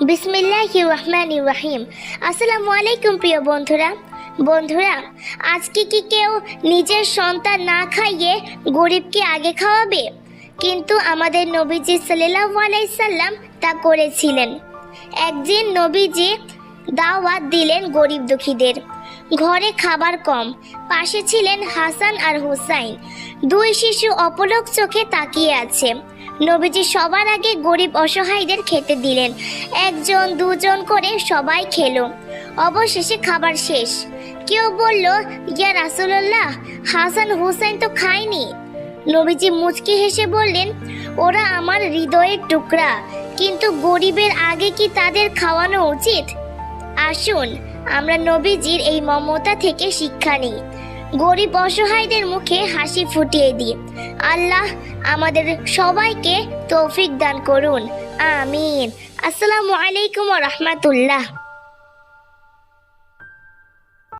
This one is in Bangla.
বিসমিল্লাহির রহমানির রহিম। আসসালামু আলাইকুম প্রিয় বন্ধুরা, আজকে কি কেউ নিজের সন্তান না খাইয়ে গরিবকে আগে খাওয়াবে? কিন্তু আমাদের নবীজি সাল্লাল্লাহু আলাইহি সাল্লাম তা করেছিলেন। একদিন নবীজি দাওয়াত দিলেন গরিব দুঃখীদের। ঘরে খাবার কম, পাশে ছিলেন হাসান আর হুসাইন, দুই শিশু অপলক চোখে তাকিয়ে আছে। নবীজি সবার আগে গরিব অসহায়দের খেতে দিলেন। একজন দুজন করে সবাই খেলো। অবশেষে খাবার শেষ। কেউ বলল, ইয়া রাসূলুল্লাহ, হাসান হুসাইন তো খায়নি। নবীজি মুচকি হেসে বললেন, ওরা আমার হৃদয়ের টুকরা, কিন্তু গরিবের আগে কি তাদের খাওয়ানো উচিত? আসুন আমরা নবীজির এই মমতা থেকে শিক্ষা নিই, গরিব অসহায়দের মুখে হাসি ফুটিয়ে দিই। আল্লাহ আমাদের সবাইকে তৌফিক দান করুন, আমিন। আসসালামু আলাইকুম ওয়া রাহমাতুল্লাহ।